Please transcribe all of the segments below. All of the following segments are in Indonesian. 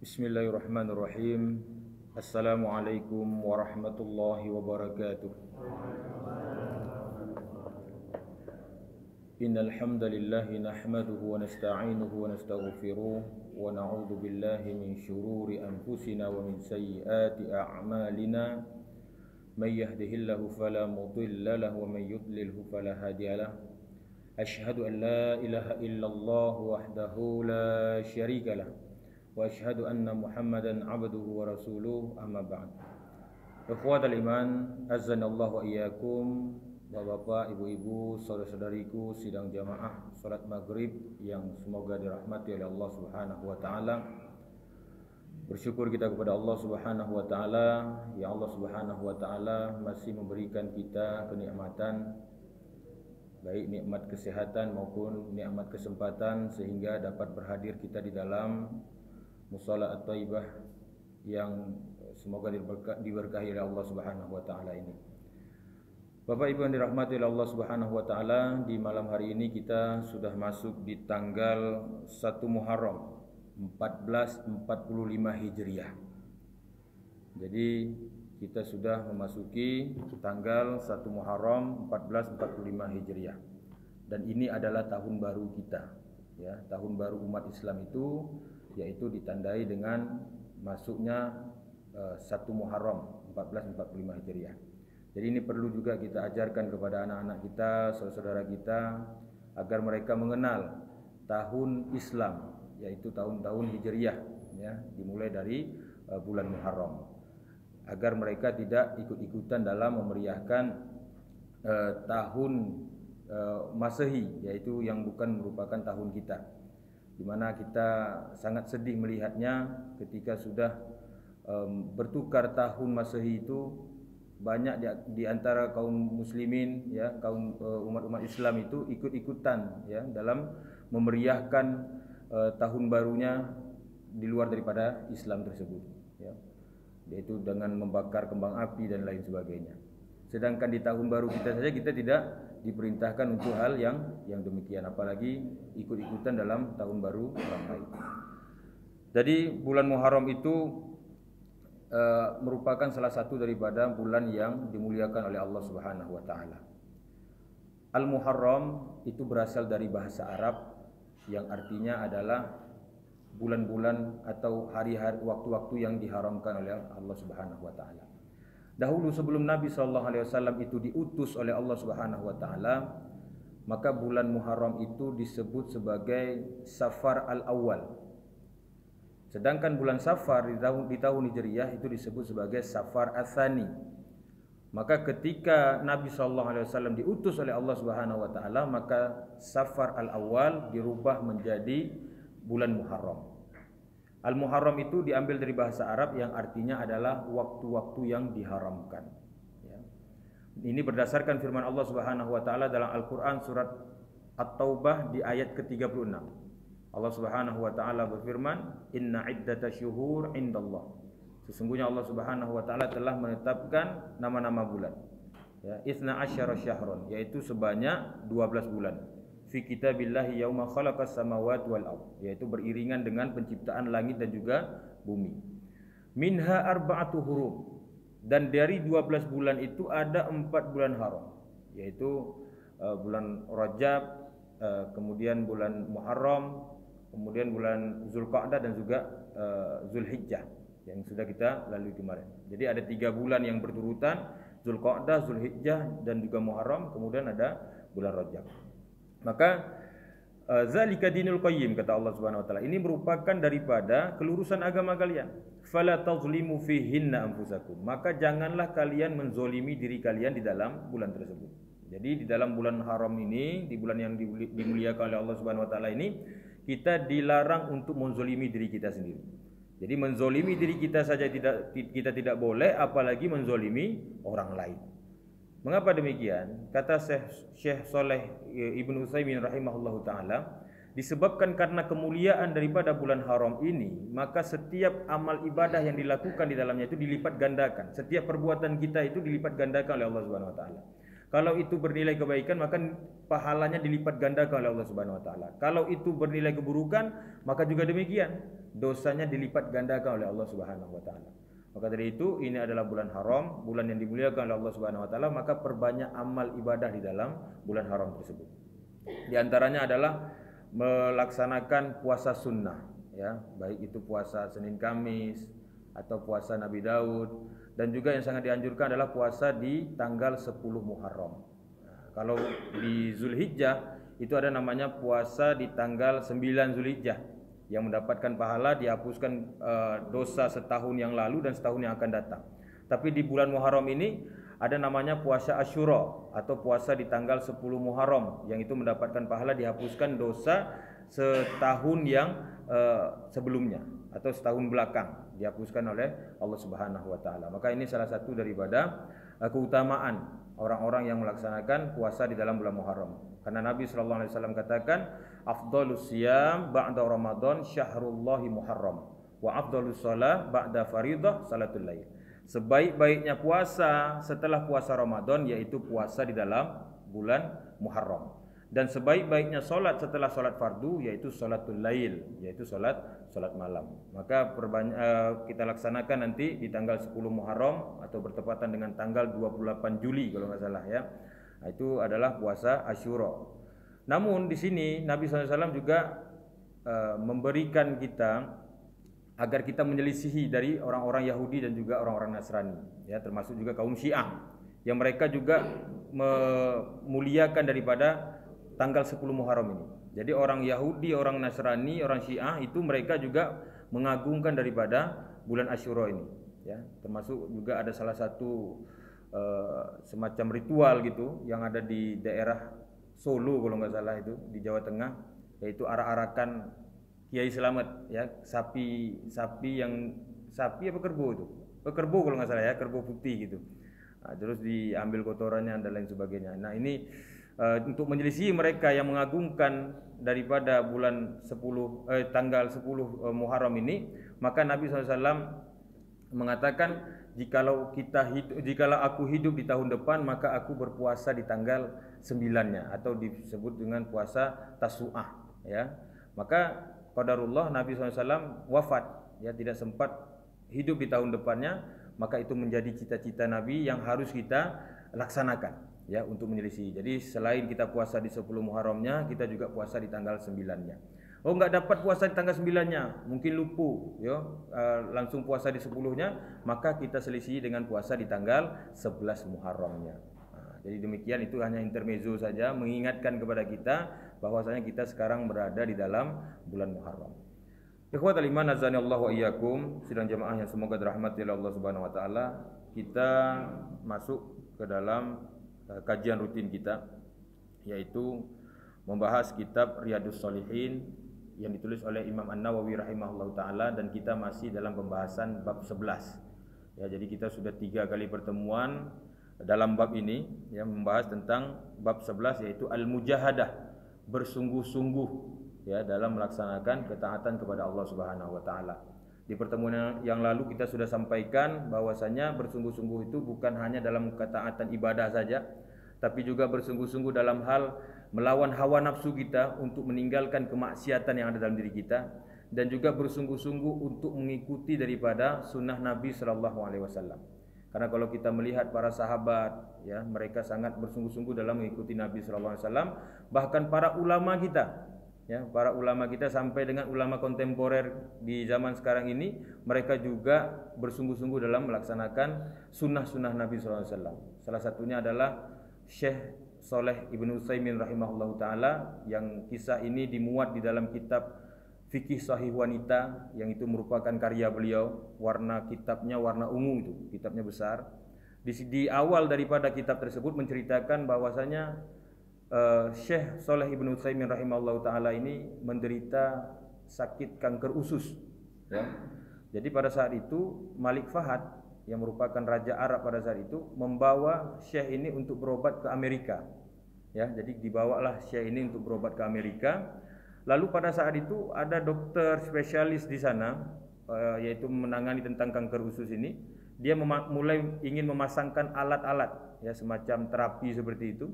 Bismillahirrahmanirrahim. Assalamualaikum warahmatullahi wabarakatuh. Innal hamdalillah nahmaduhu wa nasta'inuhu wa nastaghfiruh wa na'udzu billahi min shururi anfusina wa min sayyiati a'malina. May yahdihillahu fala mudilla lahu wa may yudlilhu fala hadiyalah. Asyhadu an la ilaha illallah wahdahu la syarika lah. Wa asyhadu anna Muhammadan abduhu wa rasuluh, amma ba'd. Ikhwatal iman, azanallahu wa iyyakum. Bapak, ibu-ibu, saudara-saudariku sidang jamaah salat maghrib yang semoga dirahmati oleh Allah Subhanahu wa taala. Bersyukur kita kepada Allah Subhanahu wa taala, ya Allah Subhanahu wa taala masih memberikan kita kenikmatan, baik nikmat kesehatan maupun nikmat kesempatan, sehingga dapat berhadir kita di dalam musalla at-thayyibah yang semoga diberkahi oleh Allah Subhanahu wa taala ini. Bapak Ibu yang dirahmati oleh Allah Subhanahu wa taala, di malam hari ini kita sudah masuk di tanggal 1 Muharram 1445 Hijriah. Jadi kita sudah memasuki tanggal 1 Muharram 1445 Hijriah. Dan ini adalah tahun baru kita, ya, tahun baru umat Islam itu, yaitu ditandai dengan masuknya 1 Muharram 1445 Hijriah. Jadi ini perlu juga kita ajarkan kepada anak-anak kita, saudara-saudara kita, agar mereka mengenal tahun Islam, yaitu tahun-tahun Hijriah, ya, dimulai dari bulan Muharram, agar mereka tidak ikut-ikutan dalam memeriahkan tahun Masehi, yaitu yang bukan merupakan tahun kita, di mana kita sangat sedih melihatnya ketika sudah bertukar tahun Masehi itu. Banyak di antara kaum muslimin, ya, kaum umat-umat Islam itu ikut-ikutan, ya, dalam memeriahkan tahun barunya di luar daripada Islam tersebut, ya, yaitu dengan membakar kembang api dan lain sebagainya. Sedangkan di tahun baru kita saja kita tidak diperintahkan untuk hal yang demikian, apalagi ikut-ikutan dalam tahun baru orang lain. Jadi bulan Muharram itu merupakan salah satu daripada bulan yang dimuliakan oleh Allah Subhanahu wa taala. Al-Muharram itu berasal dari bahasa Arab yang artinya adalah bulan-bulan atau hari-hari, waktu-waktu yang diharamkan oleh Allah Subhanahu wa taala. Dahulu sebelum Nabi SAW itu diutus oleh Allah Subhanahu wa taala, maka bulan Muharram itu disebut sebagai Safar al-Awwal. Sedangkan bulan Safar di tahun Hijriyah itu disebut sebagai Safar Ats-Tsani. Maka ketika Nabi SAW diutus oleh Allah Subhanahu wa taala, maka Safar al-Awwal dirubah menjadi bulan Muharram. Al-Muharram itu diambil dari bahasa Arab yang artinya adalah waktu-waktu yang diharamkan, ya. Ini berdasarkan firman Allah Subhanahu wa taala dalam Al-Qur'an surat At-Taubah di ayat ke-36. Allah Subhanahu wa taala berfirman, "Inna iddatash syuhur indallah." Sesungguhnya Allah Subhanahu wa taala telah menetapkan nama-nama bulan, ya, 12 syahron, yaitu sebanyak 12 bulan. Fi kitabillahi yauma khalaqas samawati wal ard, yaitu beriringan dengan penciptaan langit dan juga bumi. Minha arba'atu hurum, dan dari 12 bulan itu ada 4 bulan haram, yaitu bulan Rajab, kemudian bulan Muharram, kemudian bulan Zulqa'dah dan juga Zulhijjah yang sudah kita lalui kemarin. Jadi ada 3 bulan yang berturutan, Zulqa'dah, Zulhijjah dan juga Muharram, kemudian ada bulan Rajab. Maka zalika dinul qayyim, kata Allah Subhanahu wa taala, ini merupakan daripada kelurusan agama kalian. Fala tazlimu fihinna anfusakum, maka janganlah kalian menzolimi diri kalian di dalam bulan tersebut. Jadi di dalam bulan haram ini, di bulan yang dimuliakan oleh Allah Subhanahu wa taala ini, kita dilarang untuk menzolimi diri kita sendiri. Jadi menzolimi diri kita saja kita tidak boleh, apalagi menzolimi orang lain. Mengapa demikian? Kata Syekh Saleh Ibnu Utsaimin rahimahullahu taala, disebabkan karena kemuliaan daripada bulan haram ini, maka setiap amal ibadah yang dilakukan di dalamnya itu dilipat gandakan. Setiap perbuatan kita itu dilipat gandakan oleh Allah Subhanahu wa taala. Kalau itu bernilai kebaikan, maka pahalanya dilipat gandakan oleh Allah Subhanahu wa taala. Kalau itu bernilai keburukan, maka juga demikian, dosanya dilipat gandakan oleh Allah Subhanahu wa taala. Maka dari itu, ini adalah bulan haram, bulan yang dimuliakan oleh Allah Subhanahu wa taala, maka perbanyak amal ibadah di dalam bulan haram tersebut. Di antaranya adalah melaksanakan puasa sunnah, ya, baik itu puasa Senin Kamis atau puasa Nabi Daud, dan juga yang sangat dianjurkan adalah puasa di tanggal 10 Muharram. Nah, kalau di Zulhijjah itu ada namanya puasa di tanggal 9 Zulhijjah yang mendapatkan pahala, dihapuskan dosa setahun yang lalu dan setahun yang akan datang. Tapi di bulan Muharram ini ada namanya puasa Asyura atau puasa di tanggal 10 Muharram yang itu mendapatkan pahala, dihapuskan dosa setahun yang sebelumnya atau setahun belakang, dihapuskan oleh Allah Subhanahu wa taala. Maka ini salah satu daripada keutamaan orang-orang yang melaksanakan puasa di dalam bulan Muharram. Karena Nabi sallallahu alaihi wasallam katakan, afdhalus siyam ba'da Ramadan syahrullahi Muharram wa afdhalus shalah ba'da faridah salatul lail. Sebaik-baiknya puasa setelah puasa Ramadan yaitu puasa di dalam bulan Muharram. Dan sebaik-baiknya solat setelah solat fardu yaitu solatul lail, yaitu solat malam. Maka kita laksanakan nanti di tanggal 10 Muharram atau bertepatan dengan tanggal 28 Juli kalau nggak salah ya. Nah, itu adalah puasa Asyura. Namun di sini Nabi SAW juga memberikan kita agar kita menyelisihi dari orang-orang Yahudi dan juga orang-orang Nasrani, ya, termasuk juga kaum Syiah yang mereka juga memuliakan daripada tanggal 10 Muharram ini. Jadi orang Yahudi, orang Nasrani, orang Syiah itu mereka juga mengagungkan daripada bulan Asyura ini, ya. Termasuk juga ada salah satu semacam ritual gitu yang ada di daerah Solo kalau nggak salah itu di Jawa Tengah, yaitu arak-arakan Kiai Selamat, ya, sapi apa kerbau itu? Kerbau kalau nggak salah ya, kerbau putih gitu. Nah, terus diambil kotorannya dan lain sebagainya. Nah, ini untuk menyelisih mereka yang mengagungkan daripada bulan tanggal 10 Muharram ini, maka Nabi SAW mengatakan, jikalau aku hidup di tahun depan, maka aku berpuasa di tanggal 9-nya atau disebut dengan puasa Tasu'ah, ya. Maka qadarullah Nabi SAW wafat, ya, tidak sempat hidup di tahun depannya, maka itu menjadi cita-cita Nabi yang harus kita laksanakan, ya, untuk menyelisih. Jadi selain kita puasa di 10 Muharramnya, kita juga puasa di tanggal 9-nya. Oh, enggak dapat puasa di tanggal 9-nya, mungkin lupa, ya, langsung puasa di 10-nya, maka kita selisih dengan puasa di tanggal 11 Muharramnya. Nah, jadi demikian, itu hanya intermezzo saja mengingatkan kepada kita bahwasanya kita sekarang berada di dalam bulan Muharram. Ikhwatal iman azanillahu wa iyyakum, sidang jamaah yang semoga dirahmati oleh Allah Subhanahu wa taala, kita masuk ke dalam kajian rutin kita, yaitu membahas kitab Riyadhus Shalihin yang ditulis oleh Imam An-Nawawi rahimahullahu taala, dan kita masih dalam pembahasan bab 11. Ya, jadi kita sudah 3 kali pertemuan dalam bab ini yang membahas tentang bab 11, yaitu al-mujahadah, bersungguh-sungguh, ya, dalam melaksanakan ketaatan kepada Allah Subhanahu wa taala. Di pertemuan yang lalu kita sudah sampaikan bahwasanya bersungguh-sungguh itu bukan hanya dalam ketaatan ibadah saja, tapi juga bersungguh-sungguh dalam hal melawan hawa nafsu kita untuk meninggalkan kemaksiatan yang ada dalam diri kita, dan juga bersungguh-sungguh untuk mengikuti daripada sunnah Nabi sallallahu alaihi wasallam. Karena kalau kita melihat para sahabat, ya, mereka sangat bersungguh-sungguh dalam mengikuti Nabi sallallahu alaihi wasallam, bahkan para ulama kita, ya, para ulama kita sampai dengan ulama kontemporer di zaman sekarang ini, mereka juga bersungguh-sungguh dalam melaksanakan sunnah-sunnah Nabi SAW. Salah satunya adalah Syekh Shalih Ibnu Utsaimin rahimahullahu taala, yang kisah ini dimuat di dalam kitab Fikih Sahih Wanita, yang itu merupakan karya beliau. Warna kitabnya warna ungu, itu kitabnya besar. Di awal daripada kitab tersebut menceritakan bahwasanya Syekh Shalih Ibnu Utsaimin rahimahullahu taala ini menderita sakit kanker usus, ya. Jadi pada saat itu Malik Fahad yang merupakan raja Arab pada saat itu membawa Syekh ini untuk berobat ke Amerika, ya. Jadi dibawalah Syekh ini untuk berobat ke Amerika. Lalu pada saat itu ada dokter spesialis di sana, yaitu menangani tentang kanker usus ini. Dia mulai ingin memasangkan alat-alat, ya semacam terapi seperti itu.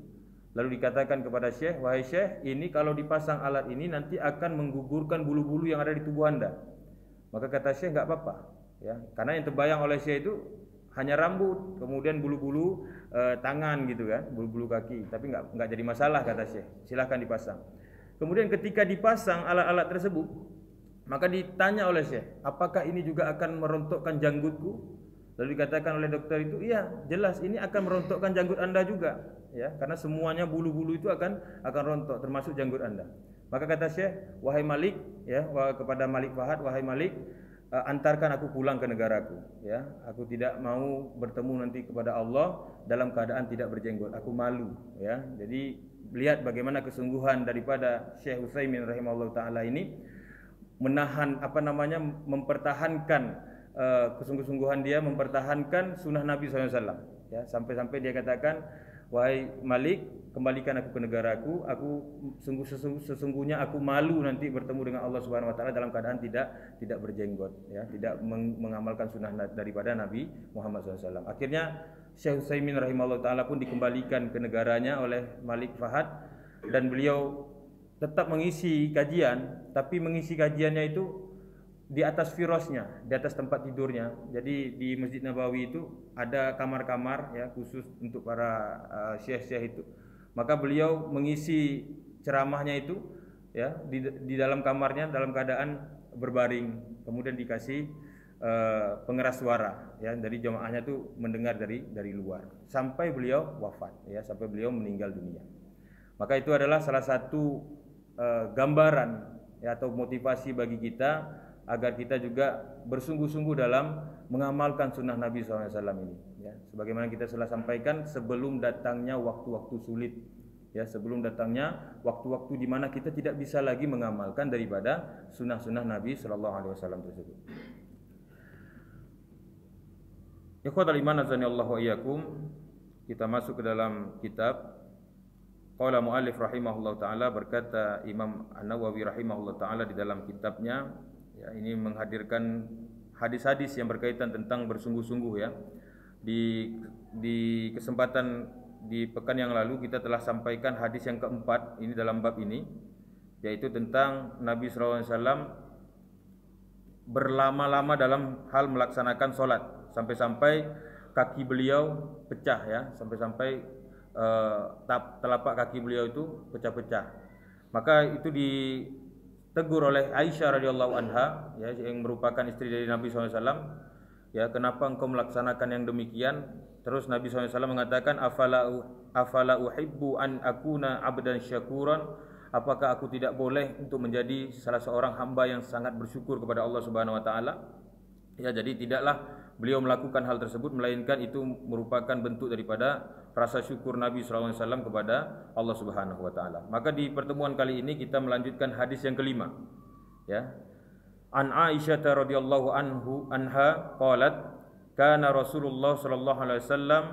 Lalu dikatakan kepada Syekh, wahai Syekh, ini kalau dipasang alat ini nanti akan menggugurkan bulu-bulu yang ada di tubuh Anda. Maka kata Syekh, enggak apa-apa, ya. Karena yang terbayang oleh Syekh itu hanya rambut, kemudian bulu-bulu tangan gitu kan, bulu-bulu kaki. Tapi enggak jadi masalah kata Syekh. Silahkan dipasang. Kemudian ketika dipasang alat-alat tersebut, maka ditanya oleh Syekh, apakah ini juga akan merontokkan janggutku? Lalu dikatakan oleh dokter itu, iya, jelas ini akan merontokkan janggut Anda juga, ya, karena semuanya bulu-bulu itu akan rontok, termasuk janggut Anda. Maka kata Syekh, wahai Malik, ya, kepada Malik Fahad, wahai Malik, antarkan aku pulang ke negaraku, ya. Aku tidak mau bertemu nanti kepada Allah dalam keadaan tidak berjenggot. Aku malu, ya. Jadi lihat bagaimana kesungguhan daripada Syekh Utsaimin rahimahullah taala ini menahan mempertahankan kesungguh-sungguhan dia mempertahankan sunnah Nabi SAW, ya, sampai-sampai dia katakan, wahai Malik, kembalikan aku ke negaraku. Aku sesungguhnya aku malu nanti bertemu dengan Allah Subhanahu Wa Taala dalam keadaan tidak berjenggot, ya, tidak mengamalkan sunnah daripada Nabi Muhammad SAW. Akhirnya Syekh Utsaimin rahimahullah taala pun dikembalikan ke negaranya oleh Malik Fahad, dan beliau tetap mengisi kajian, tapi mengisi kajiannya itu di atas firasnya, di atas tempat tidurnya. Jadi di Masjid Nabawi itu ada kamar-kamar, ya, khusus untuk para syekh-syekh itu. Maka beliau mengisi ceramahnya itu, ya, di dalam kamarnya dalam keadaan berbaring, kemudian dikasih pengeras suara, ya, dari jamaahnya itu mendengar dari luar sampai beliau wafat, ya, sampai beliau meninggal dunia. Maka itu adalah salah satu gambaran, ya, atau motivasi bagi kita agar kita juga bersungguh-sungguh dalam mengamalkan sunnah Nabi SAW ini, ya. Sebagaimana kita telah sampaikan, sebelum datangnya waktu-waktu sulit, ya, sebelum datangnya waktu-waktu di mana kita tidak bisa lagi mengamalkan daripada sunnah-sunnah Nabi SAW tersebut. Ikhwatal iman azanillahu wa iyyakum, kita masuk ke dalam kitab. Qala muallif rahimahullah taala, berkata Imam An-Nawawi rahimahullah taala di dalam kitabnya, ya, ini menghadirkan hadis-hadis yang berkaitan tentang bersungguh-sungguh, ya. Di kesempatan di pekan yang lalu kita telah sampaikan hadis yang keempat ini dalam bab ini, yaitu tentang Nabi SAW berlama-lama dalam hal melaksanakan sholat, sampai-sampai kaki beliau pecah, ya, sampai-sampai telapak kaki beliau itu pecah-pecah. Maka itu ditegur oleh Aisyah radhiyallahu anha, ya, yang merupakan istri dari Nabi SAW. Ya, kenapa engkau melaksanakan yang demikian? Terus Nabi SAW mengatakan, afala uhibbu an akuna abdan syakuran. Apakah aku tidak boleh untuk menjadi salah seorang hamba yang sangat bersyukur kepada Allah Subhanahu Wa Taala? Ya, jadi tidaklah beliau melakukan hal tersebut, melainkan itu merupakan bentuk daripada rasa syukur Nabi SAW kepada Allah Subhanahu Wa Taala. Maka di pertemuan kali ini kita melanjutkan hadis yang kelima, ya. An Aisyah radhiyallahu anha qalat, kana Rasulullah sallallahu alaihi wasallam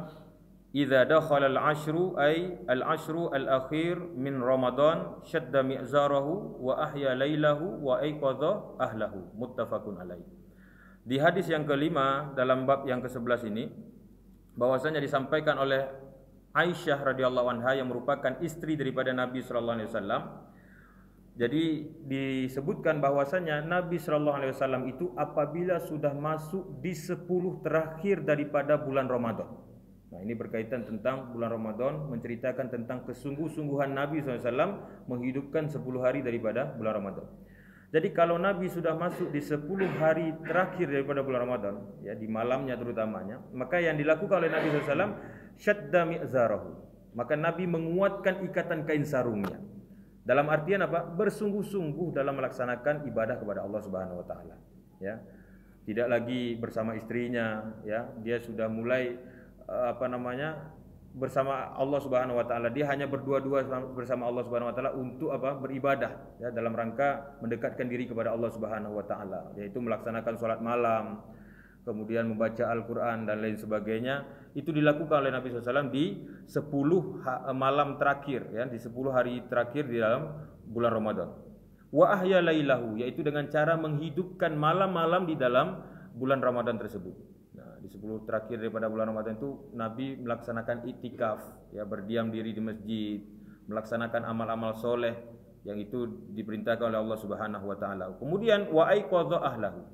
idza dakhala al-ashru ay al-ashru al-akhir min Ramadan shadda mi'zarahu wa ahya lailahu wa ayqadha ahlahu, muttafaqun alaih. Di hadis yang kelima dalam bab yang ke-11 ini, bahwasanya disampaikan oleh Aisyah radhiyallahu anha yang merupakan istri daripada Nabi sallallahu alaihi wasallam. Jadi disebutkan bahwasanya Nabi sallallahu alaihi wasallam itu apabila sudah masuk di 10 terakhir daripada bulan Ramadan. Nah, ini berkaitan tentang bulan Ramadan, menceritakan tentang kesungguh-sungguhan Nabi SAW menghidupkan 10 hari daripada bulan Ramadan. Jadi kalau Nabi sudah masuk di 10 hari terakhir daripada bulan Ramadan, ya, di malamnya terutamanya, maka yang dilakukan oleh Nabi SAW, syadda mi'zarahu, maka Nabi menguatkan ikatan kain sarungnya. Dalam artian apa? Bersungguh-sungguh dalam melaksanakan ibadah kepada Allah Subhanahu Wa Taala, ya. Tidak lagi bersama istrinya, ya. Dia sudah mulai bersama Allah Subhanahu Wa Taala. Dia hanya berdua-dua bersama Allah Subhanahu Wa Taala untuk beribadah, ya, dalam rangka mendekatkan diri kepada Allah Subhanahu Wa Taala, yaitu melaksanakan sholat malam, kemudian membaca Al-Quran dan lain sebagainya. Itu dilakukan oleh Nabi SAW di 10 malam terakhir, ya, di 10 hari terakhir di dalam bulan Ramadan. Wa ahya lailahu, yaitu dengan cara menghidupkan malam-malam di dalam bulan Ramadan tersebut. Nah, Di 10 terakhir daripada bulan Ramadan itu Nabi melaksanakan iktikaf, ya, berdiam diri di masjid, melaksanakan amal-amal soleh yang itu diperintahkan oleh Allah Subhanahu wa taala. Kemudian wa aiqadha ahlahu.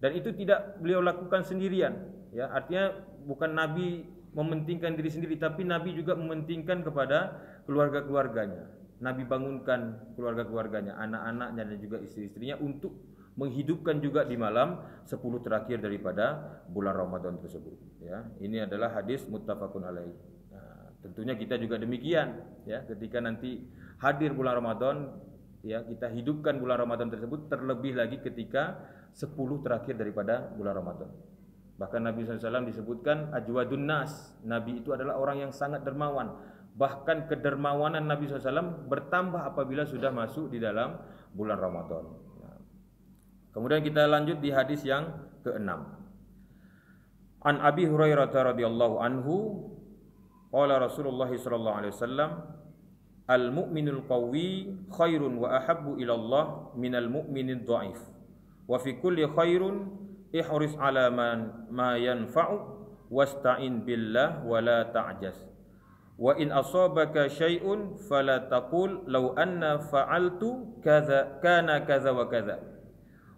Dan itu tidak beliau lakukan sendirian, ya. Artinya bukan Nabi mementingkan diri sendiri, tapi Nabi juga mementingkan kepada keluarga-keluarganya. Nabi bangunkan keluarga-keluarganya, anak-anaknya dan juga istri-istrinya untuk menghidupkan juga di malam 10 terakhir daripada bulan Ramadan tersebut, ya. Ini adalah hadis muttafaqun alaih. Nah, tentunya kita juga demikian, ya. Ketika nanti hadir bulan Ramadan, ya, kita hidupkan bulan Ramadan tersebut, terlebih lagi ketika 10 terakhir daripada bulan Ramadan. Bahkan Nabi SAW disebutkan ajwadun nas. Nabi itu adalah orang yang sangat dermawan. Bahkan kedermawanan Nabi SAW bertambah apabila sudah masuk di dalam bulan Ramadan. Kemudian kita lanjut di hadis yang ke-6. An Abi Hurairah radhiyallahu anhu, qala Rasulullah sallallahu alaihi wasallam, al-mu'minul qawi khairun wa ahabbu ila Allah minal mu'minid dha'if. Wa fi kulli khairun ihris ala ma yanfa'u wasta'in billah wa la ta'jas. Wa in asabaka syai'un fala taqul law anna fa'altu kadza kana kadza wa kadza.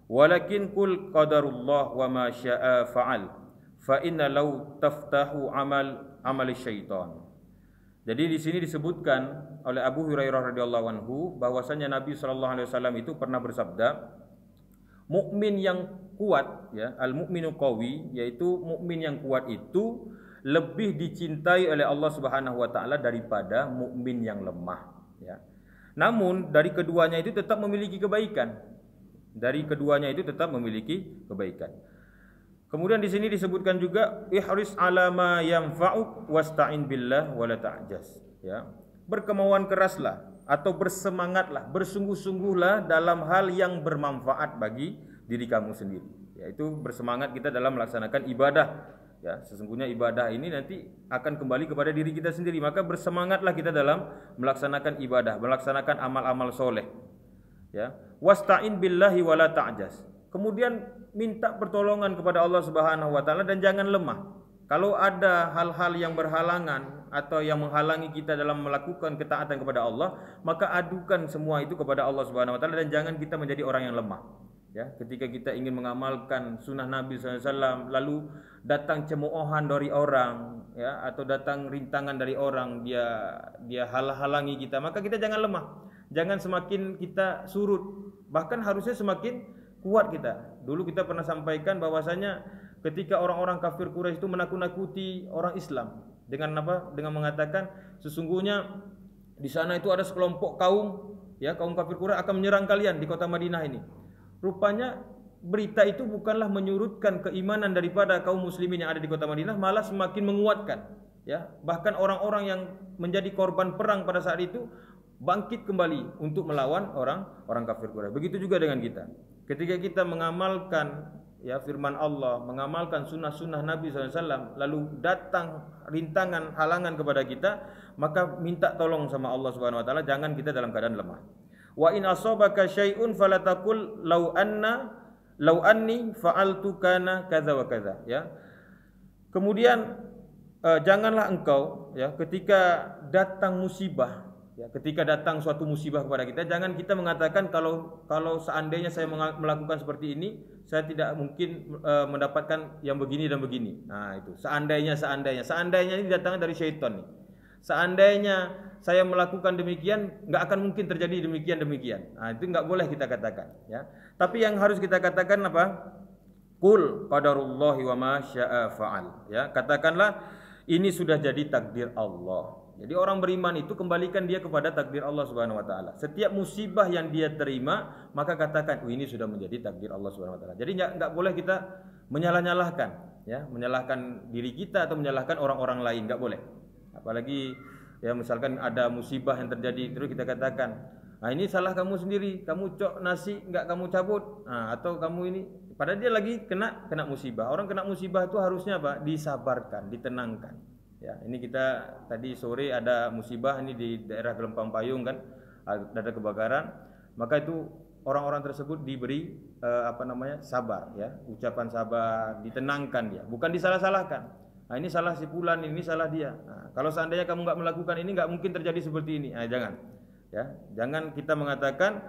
Walakin kul qadarullah wa ma syaa fa'al fa inna law taftahu amal syaitan. Jadi di sini disebutkan oleh Abu Hurairah radhiyallahu anhu bahwasanya Nabi sallallahu alaihi wasallam itu pernah bersabda, mukmin yang kuat, ya, al-mu'minu qawi, yaitu mukmin yang kuat itu lebih dicintai oleh Allah Subhanahu wa taala daripada mukmin yang lemah, ya. Namun dari keduanya itu tetap memiliki kebaikan. Dari keduanya itu tetap memiliki kebaikan. Kemudian di sini disebutkan juga ihris ala ma yanfa'uk wasta'in billah wala ta'jas, ya. Berkemauan keraslah atau bersemangatlah, bersungguh-sungguhlah dalam hal yang bermanfaat bagi diri kamu sendiri, yaitu bersemangat kita dalam melaksanakan ibadah, ya. Sesungguhnya ibadah ini nanti akan kembali kepada diri kita sendiri, maka bersemangatlah kita dalam melaksanakan ibadah, melaksanakan amal-amal soleh, ya. Wasta'in billahi wala ta'jas. Kemudian minta pertolongan kepada Allah Subhanahu wa taala dan jangan lemah. Kalau ada hal-hal yang berhalangan atau yang menghalangi kita dalam melakukan ketaatan kepada Allah, maka adukan semua itu kepada Allah Subhanahu wa taala dan jangan kita menjadi orang yang lemah, ya. Ketika kita ingin mengamalkan sunnah Nabi SAW, lalu datang cemoohan dari orang, ya, atau datang rintangan dari orang, dia halangi kita, maka kita jangan lemah. Jangan semakin kita surut, bahkan harusnya semakin kuat kita. Dulu kita pernah sampaikan bahwasanya ketika orang-orang kafir Quraisy itu menakut-nakuti orang Islam dengan apa? Dengan mengatakan sesungguhnya di sana itu ada sekelompok kaum, ya, kaum kafir Quraisy akan menyerang kalian di kota Madinah ini. Rupanya berita itu bukanlah menyurutkan keimanan daripada kaum muslimin yang ada di kota Madinah, malah semakin menguatkan, ya. Bahkan orang-orang yang menjadi korban perang pada saat itu bangkit kembali untuk melawan orang kafir Quraisy. Begitu juga dengan kita. Ketika kita mengamalkan, ya, firman Allah, mengamalkan sunnah-sunnah Nabi SAW, lalu datang rintangan, halangan kepada kita, maka minta tolong sama Allah Subhanahu wa taala, jangan kita dalam keadaan lemah. Wa in asabaka syai'un fala taqul law anni fa'altu kana kadza wa kadza, ya. Kemudian janganlah engkau, ya, ketika datang musibah, ya, ketika datang suatu musibah kepada kita, jangan kita mengatakan kalau seandainya saya melakukan seperti ini, saya tidak mungkin mendapatkan yang begini dan begini. Nah, itu seandainya ini datangnya dari syaitan nih. Seandainya saya melakukan demikian, nggak akan mungkin terjadi demikian. Nah, itu nggak boleh kita katakan, ya. Tapi yang harus kita katakan apa? Qul qadarullahi wa ma syaa fa'al, ya. Katakanlah ini sudah jadi takdir Allah. Jadi orang beriman itu kembalikan dia kepada takdir Allah Subhanahu wa taala. Setiap musibah yang dia terima, maka katakan, "Oh, ini sudah menjadi takdir Allah Subhanahu wa taala." Jadi enggak boleh kita menyalah-nyalahkan, ya, menyalahkan diri kita atau menyalahkan orang-orang lain, enggak boleh. Apalagi, ya, misalkan ada musibah yang terjadi terus kita katakan, "Ah, ini salah kamu sendiri, kamu cok nasi enggak kamu cabut." Nah, atau kamu ini, padahal dia lagi kena musibah. Orang kena musibah itu harusnya apa? Disabarkan, ditenangkan. Ya, ini kita tadi sore ada musibah ini di daerah Gelempang Payung kan, ada kebakaran. Maka itu orang-orang tersebut diberi sabar ya, ucapan sabar, ditenangkan dia, bukan disalah-salahkan. Nah, ini salah si fulan, ini salah dia. Nah, kalau seandainya kamu nggak melakukan ini, nggak mungkin terjadi seperti ini. Nah, jangan, ya, jangan kita mengatakan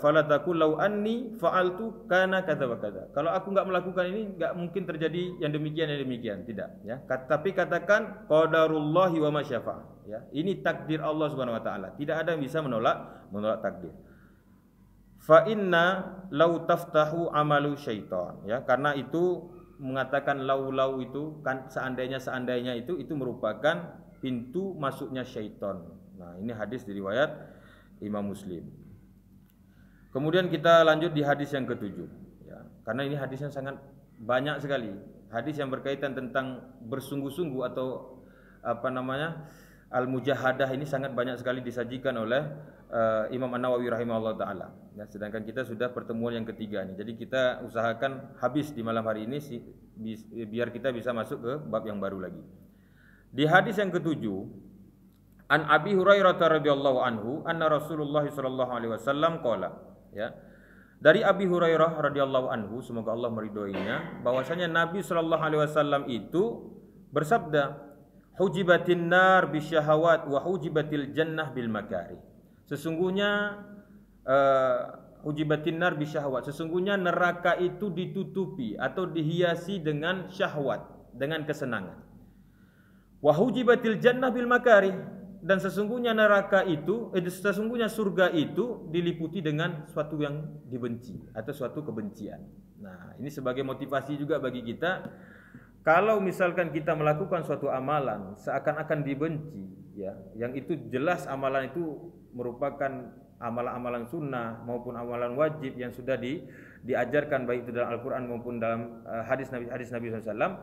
fala taqul law anni fa'altu kana kadza wa kadza. Kalau aku nggak melakukan ini, nggak mungkin terjadi yang demikian, tidak. Ya, tapi katakan qadarullahi wa ma syafa'a. Ya, ini takdir Allah Subhanahu Wa Taala. Tidak ada yang bisa menolak takdir. Fa inna law taftahu amalu syaitan. Ya, karena itu mengatakan lau itu kan seandainya itu merupakan pintu masuknya syaitan. Nah, ini hadis diriwayat Imam Muslim. Kemudian kita lanjut di hadis yang ketujuh, ya, karena ini hadisnya sangat banyak sekali. Hadis yang berkaitan tentang bersungguh-sungguh atau al-mujahadah ini sangat banyak sekali disajikan oleh Imam An-Nawawi rahimahullah ta'ala. Ya, sedangkan kita sudah pertemuan yang ketiga nih. Jadi kita usahakan habis di malam hari ini biar kita bisa masuk ke bab yang baru lagi. Di hadis yang ketujuh, An Abi Hurairah radhiyallahu anhu anna Rasulullah sallallahu alaihi wasallam qala, ya. Dari Abi Hurairah radhiyallahu anhu, semoga Allah meridhoinya, bahwasanya Nabi sallallahu alaihi wasallam itu bersabda, hujibatin nar bisyahawat wa hujibatil jannah bil makari. Sesungguhnya hujibatin nar bisyahawat, sesungguhnya neraka itu ditutupi atau dihiasi dengan syahwat, dengan kesenangan. Wa hujibatil jannah bil makari, dan sesungguhnya sesungguhnya surga itu diliputi dengan suatu yang dibenci atau suatu kebencian. Nah, ini sebagai motivasi juga bagi kita. Kalau misalkan kita melakukan suatu amalan seakan-akan dibenci, ya, yang itu jelas amalan itu merupakan amalan-amalan sunnah maupun amalan wajib yang sudah diajarkan baik itu dalam Al-Quran maupun dalam hadis Nabi SAW,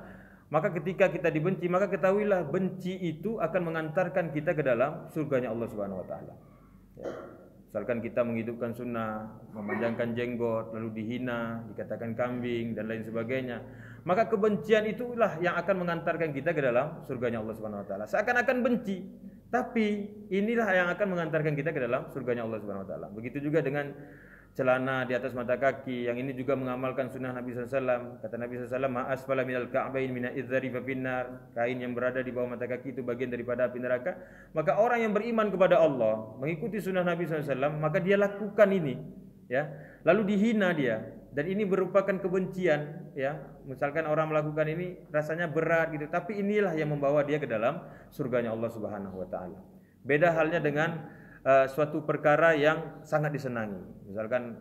maka ketika kita dibenci, maka ketahuilah benci itu akan mengantarkan kita ke dalam surganya Allah Subhanahu Wa Taala. Ya. Misalkan kita menghidupkan sunnah, memanjangkan jenggot, lalu dihina, dikatakan kambing dan lain sebagainya, maka kebencian itulah yang akan mengantarkan kita ke dalam surganya Allah Subhanahu Wa Taala. Seakan-akan benci, tapi inilah yang akan mengantarkan kita ke dalam surganya Allah Subhanahu Wa Taala. Begitu juga dengan celana di atas mata kaki, yang ini juga mengamalkan sunnah Nabi SAW. Kata Nabi SAW, ma'asfala minal ka'bain mina idzari fa finnar, kain yang berada di bawah mata kaki itu bagian daripada api neraka. Maka orang yang beriman kepada Allah, mengikuti sunnah Nabi SAW, maka dia lakukan ini, ya. Lalu dihina dia, dan ini merupakan kebencian, ya. Misalkan orang melakukan ini rasanya berat gitu, tapi inilah yang membawa dia ke dalam surganya Allah Subhanahu Wa Taala. Beda halnya dengan suatu perkara yang sangat disenangi, misalkan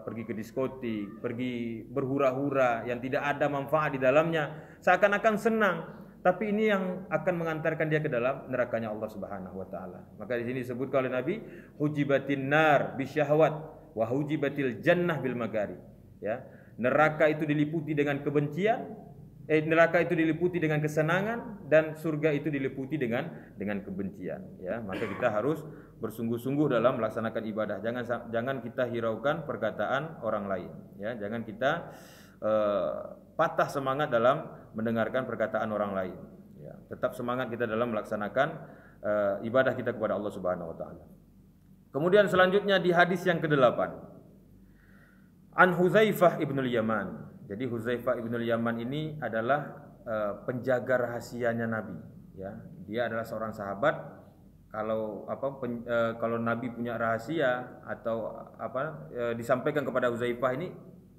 pergi ke diskotik, pergi berhura-hura yang tidak ada manfaat di dalamnya, seakan-akan senang, tapi ini yang akan mengantarkan dia ke dalam nerakanya Allah Subhanahu Wa Taala. Maka di sini disebut oleh Nabi, hujibatin nar bisyahwat wa hujibatil jannah bil magari. Ya, neraka itu diliputi dengan kebencian, neraka itu diliputi dengan kesenangan, dan surga itu diliputi dengan kebencian. Ya, maka kita harus bersungguh-sungguh dalam melaksanakan ibadah. Jangan kita hiraukan perkataan orang lain. Ya, jangan kita patah semangat dalam mendengarkan perkataan orang lain. Ya, tetap semangat kita dalam melaksanakan ibadah kita kepada Allah Subhanahu Wa Taala. Kemudian selanjutnya di hadis yang ke-8, An Huzaifah ibnul Yaman. Jadi Huzaifah ibnul Yaman ini adalah penjaga rahasianya Nabi. Ya, dia adalah seorang sahabat. Kalau Nabi punya rahasia atau disampaikan kepada Huzaifah, ini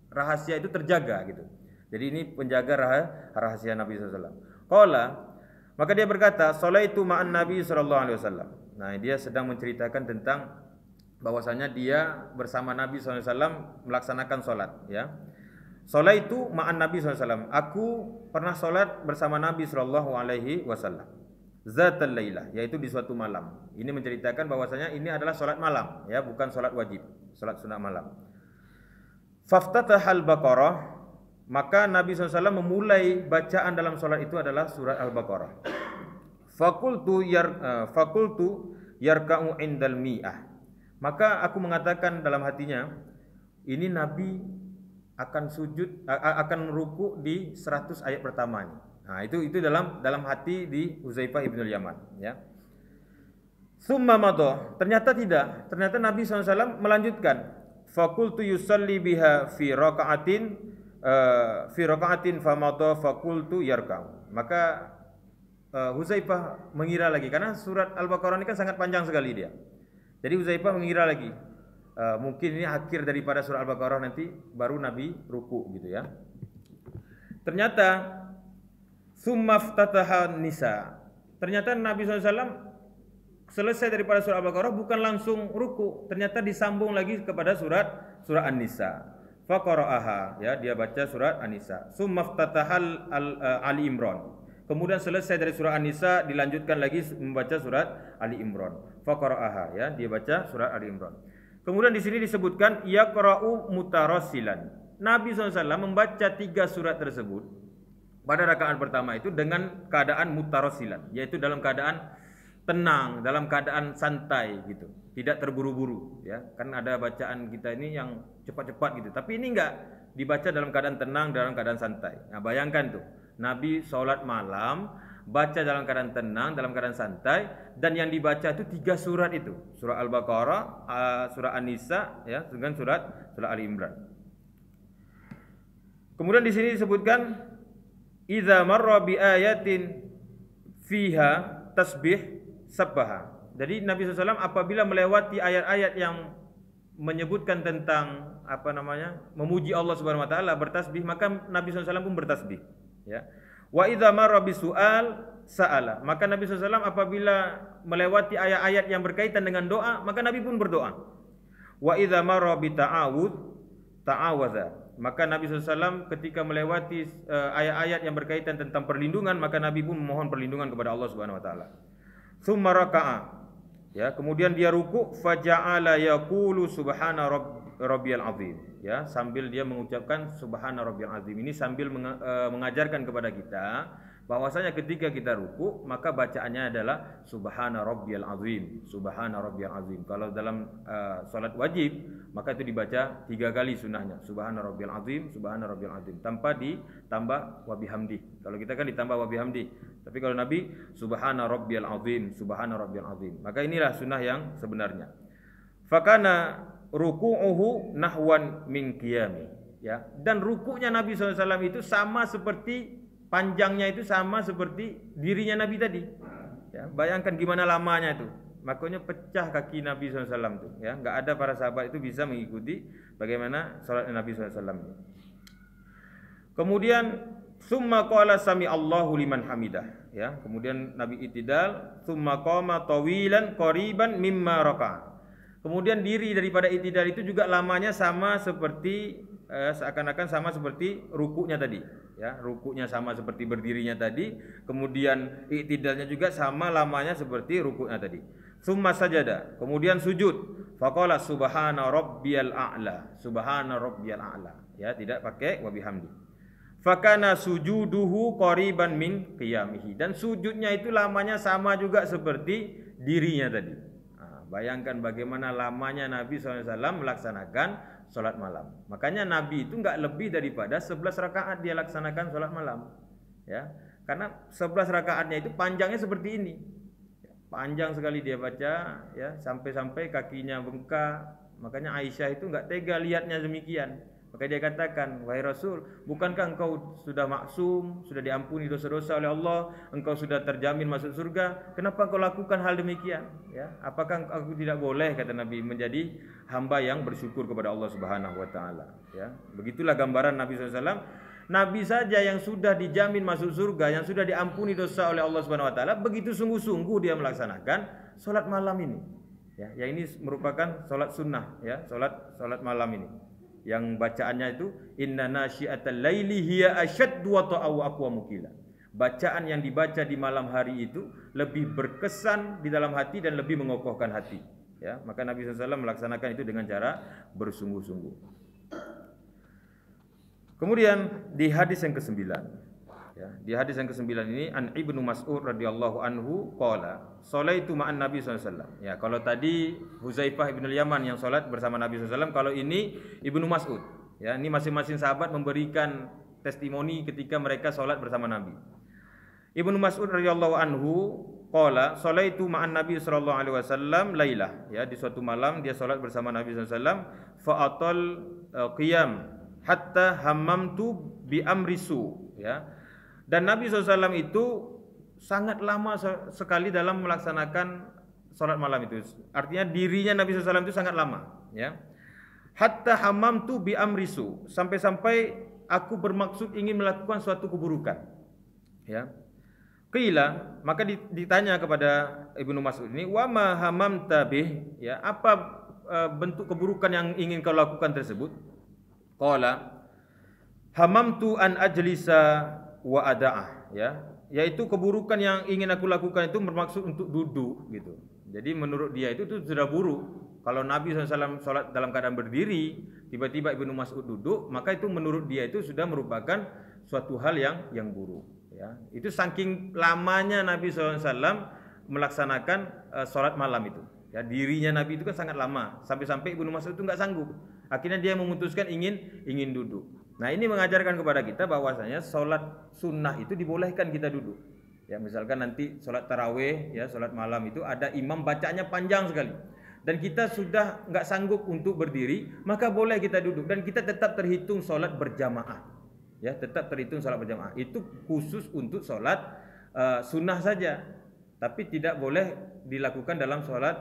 rahasia itu terjaga gitu. Jadi ini penjaga rahasia Nabi SAW. Qala, maka dia berkata, "Shalaitu ma'an Nabi sallallahu alaihi wasallam." Nah, dia sedang menceritakan tentang bahwasanya dia bersama Nabi SAW melaksanakan sholat. Ya. Shalaitu ma'an Nabi SAW. Aku pernah sholat bersama Nabi SAW. Zatal lailah, yaitu di suatu malam. Ini menceritakan bahwasanya ini adalah sholat malam, ya, bukan sholat wajib, sholat sunat malam. Faftatahal Baqarah, maka Nabi SAW memulai bacaan dalam sholat itu adalah surat Al-Baqarah. Fakultu yarka'u indal mi'ah. Maka aku mengatakan dalam hatinya, ini Nabi akan sujud, akan ruku di 100 ayat pertama ini. Nah, itu dalam hati di Huzaifah ibnul Yaman, ya. Summa madha, ternyata tidak. Ternyata Nabi SAW melanjutkan. Fakultu yusalli biha fi raka'atin famadha fakultu yarka'u. Maka Huzaifah mengira lagi, karena surat Al-Baqarah ini kan sangat panjang sekali dia. Jadi Huzaifah mengira lagi, mungkin ini akhir daripada surat Al-Baqarah, nanti baru Nabi ruku gitu ya. Ternyata sumaftataha nisa. Ternyata Nabi SAW selesai daripada surat Al-Baqarah bukan langsung ruku, ternyata disambung lagi kepada surat An-Nisa. Faqara'aha, ya, dia baca surat An-Nisa. Sumaftatahal Ali Imran. Kemudian selesai dari surah An-Nisa dilanjutkan lagi membaca surat Ali Imran. Faqara'aha, ya, dia baca surat Ali Imran. Kemudian di sini disebutkan yaqra'u mutarassilan. Nabi SAW membaca 3 surat tersebut pada rakaat pertama itu dengan keadaan mutarassilan, yaitu dalam keadaan tenang, dalam keadaan santai gitu, tidak terburu-buru ya. Kan ada bacaan kita ini yang cepat-cepat gitu, tapi ini enggak, dibaca dalam keadaan tenang, dalam keadaan santai. Nah, bayangkan tuh, Nabi sholat malam baca dalam keadaan tenang, dalam keadaan santai, dan yang dibaca itu 3 surat itu, surah Al-Baqarah, surah An-Nisa ya, dengan surat Ali Imran. Kemudian di sini disebutkan idza marra bi ayatin fiha tasbih sabbaha. Jadi Nabi SAW apabila melewati ayat-ayat yang menyebutkan tentang memuji Allah Subhanahu wa taala, bertasbih, maka Nabi SAW pun bertasbih ya. Wa idza marra bisu'al sa'ala. Maka Nabi SAW apabila melewati ayat-ayat yang berkaitan dengan doa, maka Nabi pun berdoa. Wa idza marra bi ta'awadza. Maka Nabi SAW ketika melewati ayat-ayat yang berkaitan tentang perlindungan, maka Nabi pun memohon perlindungan kepada Allah Subhanahu wa taala. Tsumma raka'a. Ya, kemudian dia ruku, faja'ala yaqulu subhana rabbiyal azim. Ya, sambil dia mengucapkan subhana rabbiyal azim. Ini sambil mengajarkan kepada kita bahwasanya ketika kita ruku, maka bacaannya adalah subhana rabbiyal azim, subhana rabbiyal azim. Kalau dalam salat wajib, maka itu dibaca 3 kali sunnahnya, subhana rabbiyal azim, subhana rabbiyal azim, tanpa ditambah wa bihamdi. Kalau kita kan ditambah wa bihamdi, tapi kalau Nabi subhana rabbiyal azim, subhana rabbiyal azim. Maka inilah sunnah yang sebenarnya. Fakana ruku'uhu nahwan min qiyami, ya. Dan ruku'nya Nabi SAW itu sama seperti, panjangnya itu sama seperti dirinya Nabi tadi. Ya, bayangkan gimana lamanya itu. Makanya pecah kaki Nabi SAW itu. Ya, nggak ada para sahabat itu bisa mengikuti bagaimana salat Nabi SAW. Kemudian summa qala sami Allahu liman hamidah. Ya, kemudian Nabi itidal, summa qama tawilan qariban mimma raka'a. Kemudian diri daripada itidal itu juga lamanya sama seperti seakan-akan sama seperti rukuknya tadi. Ya, rukuknya sama seperti berdirinya tadi, kemudian i'tidalnya juga sama lamanya seperti rukuknya tadi. Summa sajada, kemudian sujud. Faqala subhana rabbiyal a'la, subhana rabbiyal a'la. Ya, tidak pakai wa bihamdi. Fakana sujuduhu qariban min qiyamihi, dan sujudnya itu lamanya sama juga seperti dirinya tadi. Nah, bayangkan bagaimana lamanya Nabi SAW melaksanakan sholat malam. Makanya Nabi itu enggak lebih daripada 11 rakaat dia laksanakan sholat malam. Ya, karena 11 rakaatnya itu panjangnya seperti ini. Panjang sekali dia baca, ya, sampai-sampai kakinya bengkak. Makanya Aisyah itu enggak tega lihatnya demikian. Maka dia katakan, wahai Rasul, bukankah engkau sudah maksum, sudah diampuni dosa-dosa oleh Allah, engkau sudah terjamin masuk surga, kenapa engkau lakukan hal demikian? Ya, apakah aku tidak boleh, kata Nabi, menjadi hamba yang bersyukur kepada Allah Subhanahu wa taala? Ya, begitulah gambaran Nabi SAW. Nabi saja yang sudah dijamin masuk surga, yang sudah diampuni dosa oleh Allah Subhanahu wa taala, begitu sungguh-sungguh dia melaksanakan salat malam ini. Ya, yang ini merupakan salat sunnah, ya, salat malam ini. Yang bacaannya itu inna nasyiatal laili hiya asyaddu wa ta'aw aqwa mukila. Bacaan yang dibaca di malam hari itu lebih berkesan di dalam hati dan lebih mengokohkan hati. Ya, maka Nabi SAW melaksanakan itu dengan cara bersungguh-sungguh. Kemudian di hadis yang ke-9, ya, di hadis yang ke-9 ini an Ibnu Mas'ud radhiyallahu anhu qala sholaitu ma'an Nabi SAW. Ya, kalau tadi Huzaifah ibn al-Yaman yang sholat bersama Nabi SAW, kalau ini Ibnu Mas'ud. Ya, ini masing-masing sahabat memberikan testimoni ketika mereka sholat bersama Nabi. Ibnu Mas'ud radhiyallahu anhu qala sholaitu ma'an Nabi sallallahu alaihi wasallam lailah. Ya, di suatu malam dia sholat bersama Nabi SAW. fa'atal qiyam hatta hammamtu bi amrisu, ya. Dan Nabi SAW itu sangat lama sekali dalam melaksanakan salat malam itu. Artinya dirinya Nabi SAW itu sangat lama, ya. Hatta hammamtu bi amrisu, sampai-sampai aku bermaksud ingin melakukan suatu keburukan, ya. Qila, maka ditanya kepada Ibnu Mas'ud ini, wa ma hamamta bih, ya, apa bentuk keburukan yang ingin kau lakukan tersebut? Qala hamamtu an ajlisa wa ada'ah, ya, yaitu keburukan yang ingin aku lakukan itu bermaksud untuk duduk gitu. Jadi menurut dia itu sudah buruk. Kalau Nabi SAW sholat dalam keadaan berdiri, tiba-tiba Ibnu Mas'ud duduk, maka itu menurut dia itu sudah merupakan suatu hal yang buruk, ya. Itu saking lamanya Nabi SAW melaksanakan sholat malam itu, ya. Dirinya Nabi itu kan sangat lama, sampai-sampai Ibnu Mas'ud itu nggak sanggup. Akhirnya dia memutuskan ingin duduk. Nah, ini mengajarkan kepada kita bahwasanya sholat sunnah itu dibolehkan kita duduk. Ya, misalkan nanti sholat tarawih, ya, sholat malam itu ada imam bacanya panjang sekali, dan kita sudah nggak sanggup untuk berdiri, maka boleh kita duduk dan kita tetap terhitung sholat berjamaah, ya, tetap terhitung sholat berjamaah. Itu khusus untuk sholat sunnah saja, tapi tidak boleh dilakukan dalam sholat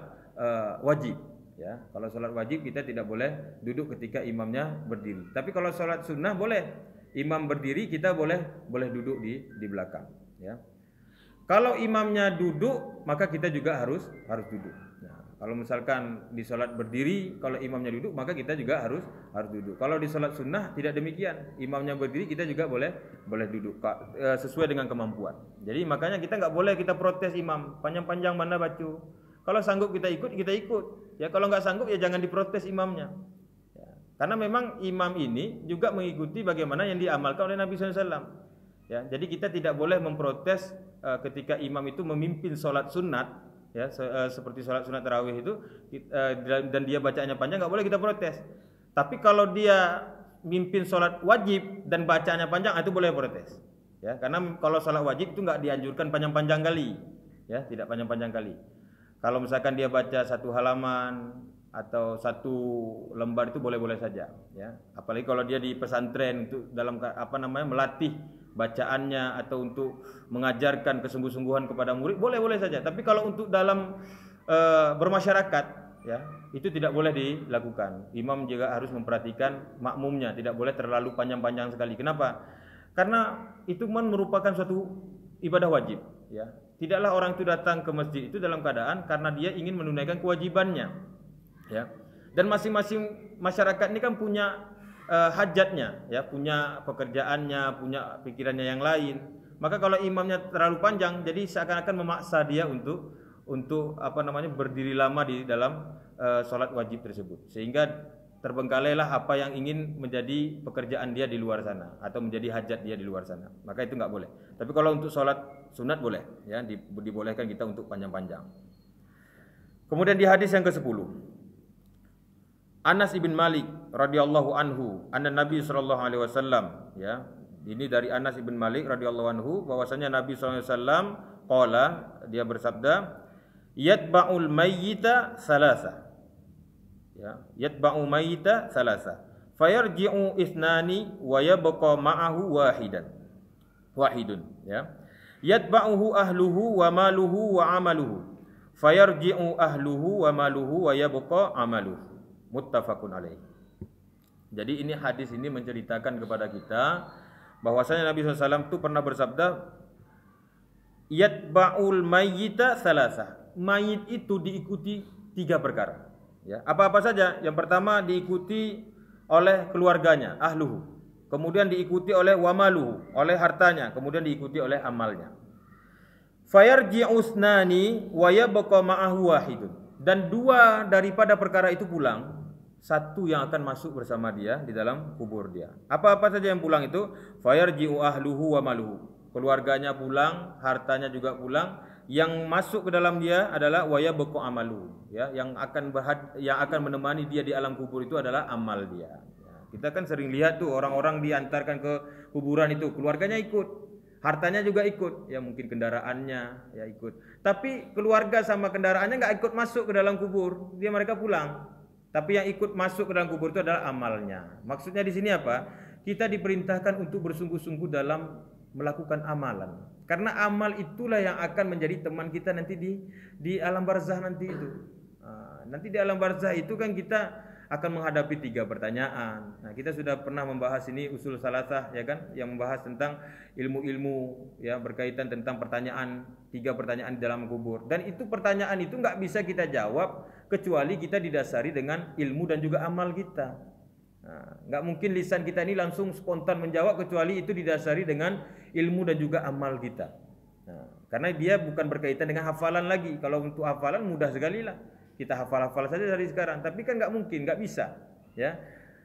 wajib, ya. Kalau sholat wajib kita tidak boleh duduk ketika imamnya berdiri, tapi kalau sholat sunnah boleh, imam berdiri kita boleh duduk di belakang, ya. Kalau imamnya duduk, maka kita juga harus duduk. Nah, kalau misalkan di sholat berdiri, kalau imamnya duduk, maka kita juga harus duduk. Kalau di sholat sunnah tidak demikian, imamnya berdiri, kita juga boleh duduk, sesuai dengan kemampuan. Jadi makanya kita nggak boleh kita protes imam, panjang-panjang mana baca. Kalau sanggup kita ikut. Ya, kalau nggak sanggup ya jangan diprotes imamnya. Ya, karena memang imam ini juga mengikuti bagaimana yang diamalkan oleh Nabi SAW. Ya, jadi kita tidak boleh memprotes ketika imam itu memimpin sholat sunat, ya, seperti sholat sunat tarawih itu, dan dia bacaannya panjang, nggak boleh kita protes. Tapi kalau dia mimpin sholat wajib dan bacaannya panjang, itu boleh protes, ya, karena kalau sholat wajib itu nggak dianjurkan panjang-panjang kali, ya, tidak panjang-panjang kali. Kalau misalkan dia baca satu halaman atau satu lembar itu boleh-boleh saja, ya. Apalagi kalau dia di pesantren itu dalam melatih bacaannya atau untuk mengajarkan kesungguh-sungguhan kepada murid, boleh-boleh saja. Tapi kalau untuk dalam bermasyarakat, ya, itu tidak boleh dilakukan. Imam juga harus memperhatikan makmumnya, tidak boleh terlalu panjang-panjang sekali. Kenapa? Karena itu merupakan suatu ibadah wajib, ya. Tidaklah orang itu datang ke masjid itu dalam keadaan karena dia ingin menunaikan kewajibannya, ya. Dan masing-masing masyarakat ini kan punya hajatnya, ya, punya pekerjaannya, punya pikirannya yang lain. Maka kalau imamnya terlalu panjang, jadi seakan-akan memaksa dia untuk berdiri lama di dalam sholat wajib tersebut, sehingga terbengkalailah apa yang ingin menjadi pekerjaan dia di luar sana atau menjadi hajat dia di luar sana. Maka itu nggak boleh. Tapi kalau untuk sholat sunat boleh, ya, dibolehkan kita untuk panjang-panjang. Kemudian di hadis yang ke-10, Anas ibn Malik radhiyallahu anhu, anna Nabi sallallahu alaihi wasallam, ya. Ini dari Anas ibn Malik radhiyallahu anhu bahwasanya Nabi sallallahu alaihi wasallam qala, dia bersabda, yatba'ul mayyita salasa. Ya, yatba'u mayyita salasa. Fayarji'u ithnani wa yabqa ma'ahu wahidun, ya. Yatba'uhu ahluhu wa maluhu wa amaluhu. Fayarji'u ahluhu wa maluhu wa yabqa amaluhu. Muttafaqun alaih. Jadi ini hadis ini menceritakan kepada kita bahwasanya Nabi SAW itu pernah bersabda, yatba'ul mayyita salasa. Mayit itu diikuti 3 perkara, ya. Apa-apa saja. Yang pertama diikuti oleh keluarganya, ahluhu. Kemudian diikuti oleh wamaluhu, oleh hartanya. Kemudian diikuti oleh amalnya. Fayarji'u usnani wa yabqa ma'ahu wahidun. Dan 2 daripada perkara itu pulang, 1 yang akan masuk bersama dia di dalam kubur dia. Apa-apa saja yang pulang itu, fayarji'u ahluhu wa maluhu. Keluarganya pulang, hartanya juga pulang. Yang masuk ke dalam dia adalah wa yabqa amalu, ya, yang akan menemani dia di alam kubur itu adalah amal dia. Ya, kita kan sering lihat tuh orang-orang diantarkan ke kuburan itu, keluarganya ikut, hartanya juga ikut, ya, mungkin kendaraannya, ya, ikut. Tapi keluarga sama kendaraannya nggak ikut masuk ke dalam kubur, mereka pulang. Tapi yang ikut masuk ke dalam kubur itu adalah amalnya. Maksudnya di sini apa? Kita diperintahkan untuk bersungguh-sungguh dalam melakukan amalan. Karena amal itulah yang akan menjadi teman kita nanti di alam barzah nanti itu. Nanti di alam barzah itu kan kita akan menghadapi 3 pertanyaan. Nah, kita sudah pernah membahas ini usul salasah ya kan, yang membahas tentang ilmu-ilmu ya berkaitan tentang pertanyaan 3 pertanyaan di dalam kubur. Dan itu pertanyaan itu nggak bisa kita jawab kecuali kita didasari dengan ilmu dan juga amal kita. Nah, nggak mungkin lisan kita ini langsung spontan menjawab kecuali itu didasari dengan ilmu dan juga amal kita. Nah, karena dia bukan berkaitan dengan hafalan lagi. Kalau untuk hafalan mudah sekali lah. Kita hafal-hafal saja dari sekarang, tapi kan nggak mungkin, nggak bisa, ya.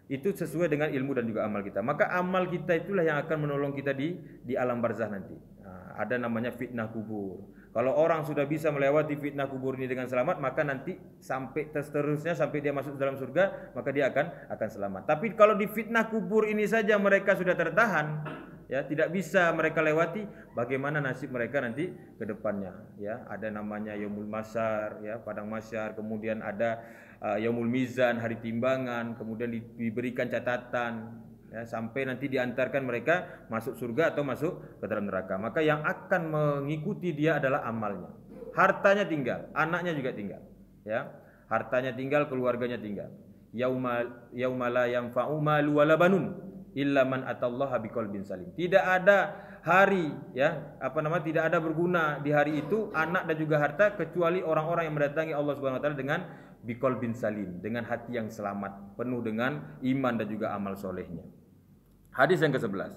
Itu sesuai dengan ilmu dan juga amal kita. Maka amal kita itulah yang akan menolong kita di alam barzah nanti. Nah, ada namanya fitnah kubur. Kalau orang sudah bisa melewati fitnah kubur ini dengan selamat, maka nanti sampai seterusnya sampai dia masuk dalam surga, maka dia akan selamat. Tapi kalau di fitnah kubur ini saja mereka sudah tertahan, ya tidak bisa mereka lewati, bagaimana nasib mereka nanti ke depannya, ya. Ada namanya yaumul masyar, ya, padang masyar, kemudian ada yaumul mizan, hari timbangan, kemudian diberikan catatan, ya, sampai nanti diantarkan mereka masuk surga atau masuk ke dalam neraka. Maka yang akan mengikuti dia adalah amalnya. Hartanya tinggal, anaknya juga tinggal, ya. Hartanya tinggal, keluarganya tinggal. Yauma la yanfa'u malu wala banun illa man atallaha biqalbin salim. Tidak ada hari, ya, tidak ada berguna di hari itu anak dan juga harta kecuali orang-orang yang mendatangi Allah Subhanahu wa taala dengan biqalbin salim, dengan hati yang selamat, penuh dengan iman dan juga amal solehnya. Hadis yang ke-11.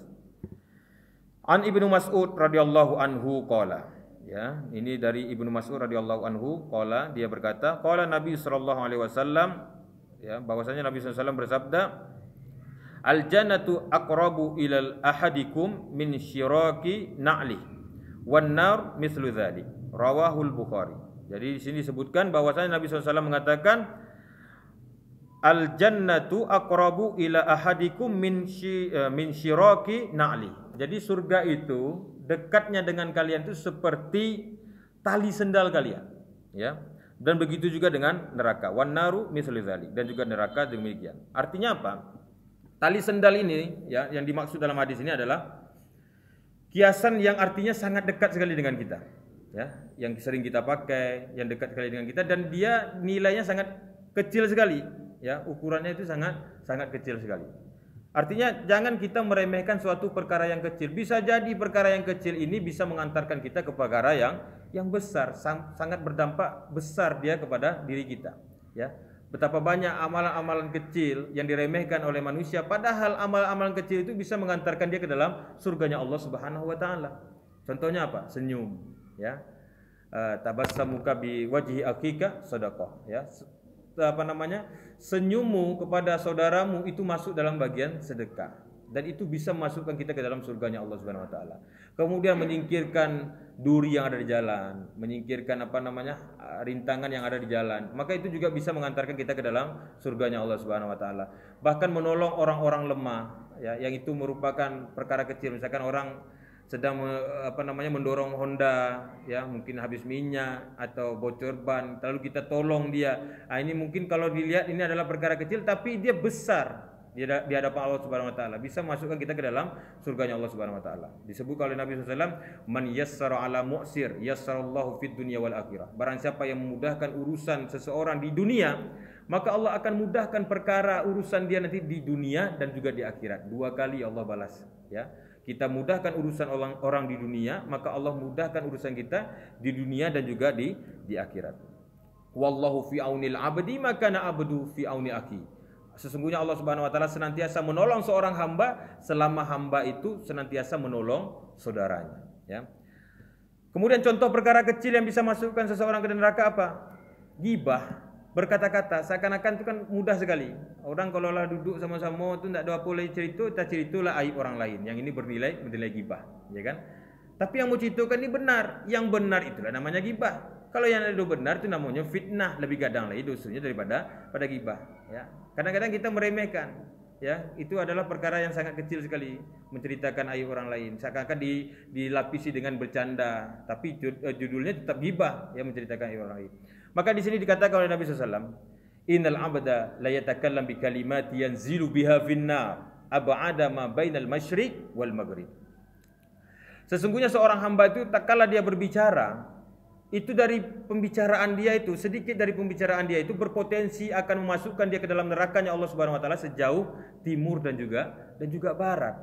An Ibnu Mas'ud radhiyallahu anhu qala, ya, ini dari Ibnu Mas'ud radhiyallahu anhu qala, dia berkata, qala Nabi sallallahu alaihi wasallam, ya, bahwasanya Nabi sallallahu alaihi wasallam bersabda, al jannatu aqrabu ilal ahadikum min syiraki na'li wan nar mislu dzalik, rawahul Bukhari. Jadi di sini disebutkan bahwasanya Nabi SAW mengatakan al jannatu aqrabu ila ahadikum min syiraki na'li. Jadi surga itu dekatnya dengan kalian itu seperti tali sendal kalian, ya. Dan begitu juga dengan neraka. Wan naru mislu dzalik, dan juga neraka demikian. Artinya apa? Tali sendal ini, ya, yang dimaksud dalam hadis ini adalah kiasan yang artinya sangat dekat sekali dengan kita, ya, yang sering kita pakai, yang dekat sekali dengan kita, dan dia nilainya sangat kecil sekali, ya, ukurannya itu sangat kecil sekali. Artinya jangan kita meremehkan suatu perkara yang kecil. Bisa jadi perkara yang kecil ini bisa mengantarkan kita ke perkara yang besar, sangat berdampak besar dia kepada diri kita, ya. Betapa banyak amalan-amalan kecil yang diremehkan oleh manusia, padahal amalan-amalan kecil itu bisa mengantarkan dia ke dalam surganya Allah Subhanahu wa taala. Contohnya apa? Senyum, ya. Tabassamuka bi wajhi akika shadaqah, ya. Senyummu kepada saudaramu itu masuk dalam bagian sedekah. Dan itu bisa memasukkan kita ke dalam surganya Allah Subhanahu wa taala. Kemudian menyingkirkan duri yang ada di jalan, menyingkirkan rintangan yang ada di jalan, maka itu juga bisa mengantarkan kita ke dalam surganya Allah Subhanahu wa taala. Bahkan menolong orang-orang lemah, ya, yang itu merupakan perkara kecil. Misalkan orang sedang mendorong Honda, ya, mungkin habis minyak atau bocor ban, lalu kita tolong dia. Nah, ini mungkin kalau dilihat ini adalah perkara kecil, tapi dia besar di hadapan Allah Subhanahu wa taala, bisa masukkan kita ke dalam surganya Allah Subhanahu wa taala. Disebut oleh Nabi SAW, man yassara ala mu'sir yassarallahu fid dunya wal akhirah. Barang siapa yang memudahkan urusan seseorang di dunia, maka Allah akan mudahkan perkara urusan dia nanti di dunia dan juga di akhirat. 2 kali Allah balas, ya. Kita mudahkan urusan orang di dunia, maka Allah mudahkan urusan kita di dunia dan juga di akhirat. Wallahu fi aunil abdi maka na abdu fi auni akhi. Sesungguhnya Allah Subhanahu wa taala senantiasa menolong seorang hamba selama hamba itu senantiasa menolong saudaranya, ya. Kemudian contoh perkara kecil yang bisa masukkan seseorang ke neraka apa? Ghibah, berkata-kata, seakan-akan itu kan mudah sekali. Orang kalau lah duduk sama-sama itu tidak ada apa lagi ceritalah aib orang lain. Yang ini bernilai ghibah, ya kan? Tapi yang mau ceritakan ini benar, yang benar itulah namanya ghibah. Kalau yang itu benar itu namanya fitnah, lebih gadang lagi dosanya pada ghibah, ya. Kadang-kadang kita meremehkan, ya, itu adalah perkara yang sangat kecil sekali, menceritakan aib orang lain, seakan-akan dilapisi dengan bercanda, tapi judulnya tetap ghibah, ya, menceritakan aib orang lain. Maka di sini dikatakan oleh Nabi SAW, innal 'abda la yatakallam bi kalimati yanzilu biha finnar ab'ada ma bainal masyriq wal maghrib. Sesungguhnya seorang hamba itu tak kala dia berbicara, itu dari pembicaraan dia itu, sedikit dari pembicaraan dia itu berpotensi akan memasukkan dia ke dalam nerakanya Allah Subhanahu wa taala sejauh timur dan juga barat.